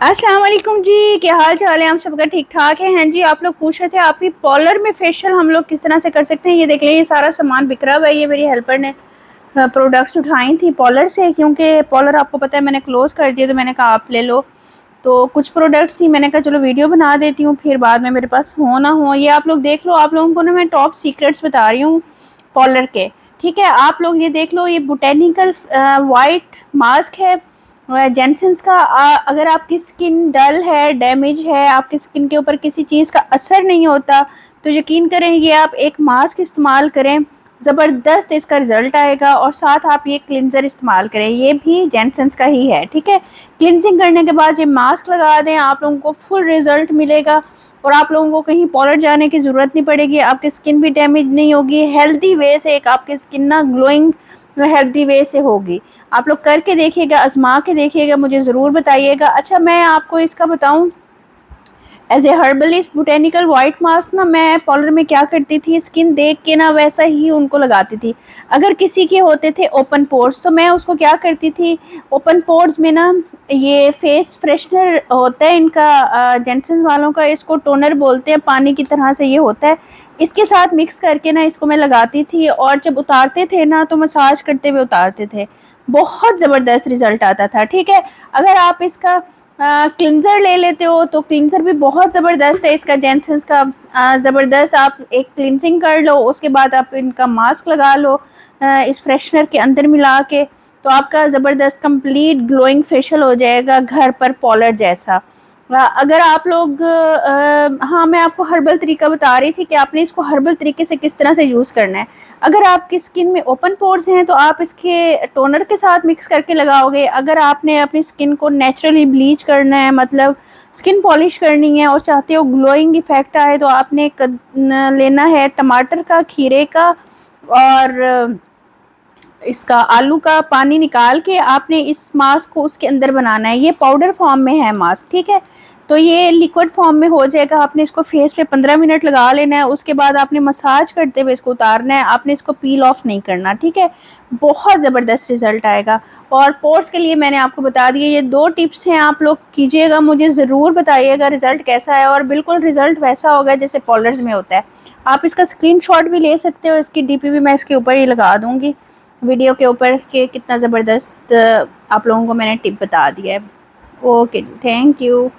अस्सलाम वालेकुम जी, क्या हाल चाल है? हम सबका ठीक ठाक है। हैं जी, आप लोग पूछ रहे थे आपकी पॉलर में फेशियल हम लोग किस तरह से कर सकते हैं। ये देख लें, ये सारा सामान बिक रहा है। ये मेरी हेल्पर ने प्रोडक्ट्स उठाई थी पॉलर से, क्योंकि पॉलर आपको पता है मैंने क्लोज़ कर दिया, तो मैंने कहा आप ले लो। तो कुछ प्रोडक्ट्स थी, मैंने कहा चलो वीडियो बना देती हूँ, फिर बाद में मेरे पास हो ना हो। ये आप लोग देख लो, आप लोगों को ना मैं टॉप सीक्रेट्स बता रही हूँ पॉलर के। ठीक है, आप लोग ये देख लो, ये बोटेनिकल वाइट मास्क है जेनसन्स का। अगर आपकी स्किन डल है, डैमेज है, आपकी स्किन के ऊपर किसी चीज़ का असर नहीं होता, तो यकीन करें ये आप एक मास्क इस्तेमाल करें, ज़बरदस्त इसका रिज़ल्ट आएगा। और साथ आप ये क्लिनज़र इस्तेमाल करें, ये भी जेनसन्स का ही है। ठीक है, क्लिनजिंग करने के बाद ये मास्क लगा दें, आप लोगों को फुल रिज़ल्ट मिलेगा और आप लोगों को कहीं पॉलर जाने की ज़रूरत नहीं पड़ेगी। आपकी स्किन भी डैमेज नहीं होगी, हेल्दी वे से एक आपकी स्किन ना ग्लोइंग हेल्दी वे से होगी। आप लोग करके देखिएगा, आजमा के देखिएगा, मुझे ज़रूर बताइएगा। अच्छा, मैं आपको इसका बताऊं, as a herbalist botanical white mask ना मैं पॉलर में क्या करती थी, स्किन देख के ना वैसा ही उनको लगाती थी। अगर किसी के होते थे ओपन पोर्स, तो मैं उसको क्या करती थी, ओपन पोर्स में ना ये फेस फ्रेशनर होता है इनका, जेंसन्स वालों का, इसको टोनर बोलते हैं, पानी की तरह से ये होता है, इसके साथ मिक्स करके ना इसको मैं लगाती थी। और जब उतारते थे ना तो मसाज करते हुए उतारते थे, बहुत ज़बरदस्त रिजल्ट आता था। ठीक है, अगर आप इसका क्लिनज़र ले लेते हो तो क्लिनज़र भी बहुत ज़बरदस्त है इसका, जेनसन्स का ज़बरदस्त। आप एक क्लिनजिंग कर लो, उसके बाद आप इनका मास्क लगा लो इस फ्रेशनर के अंदर मिला के, तो आपका ज़बरदस्त कंप्लीट ग्लोइंग फेशियल हो जाएगा, घर पर पॉलर जैसा। अगर आप लोग हाँ, मैं आपको हर्बल तरीका बता रही थी कि आपने इसको हर्बल तरीके से किस तरह से यूज़ करना है। अगर आपकी स्किन में ओपन पोर्स हैं तो आप इसके टोनर के साथ मिक्स करके लगाओगे। अगर आपने अपनी स्किन को नेचुरली ब्लीच करना है, मतलब स्किन पॉलिश करनी है और चाहते हो ग्लोइंग इफेक्ट आए, तो आपने लेना है टमाटर का, खीरे का और इसका आलू का पानी निकाल के आपने इस मास्क को उसके अंदर बनाना है। ये पाउडर फॉर्म में है मास्क। ठीक है, तो ये लिक्विड फॉर्म में हो जाएगा। आपने इसको फेस पे 15 मिनट लगा लेना है, उसके बाद आपने मसाज करते हुए इसको उतारना है, आपने इसको पील ऑफ नहीं करना। ठीक है, बहुत ज़बरदस्त रिजल्ट आएगा। और पोर्स के लिए मैंने आपको बता दिया, ये 2 टिप्स हैं, आप लोग कीजिएगा, मुझे ज़रूर बताइएगा रिज़ल्ट कैसा है। और बिल्कुल रिज़ल्ट वैसा होगा जैसे पॉलर्स में होता है। आप इसका स्क्रीनशॉट भी ले सकते हो, इसकी डीपी भी मैं इसके ऊपर ही लगा दूँगी वीडियो के ऊपर, के कितना ज़बरदस्त आप लोगों को मैंने टिप बता दिया है। ओके जी, थैंक यू।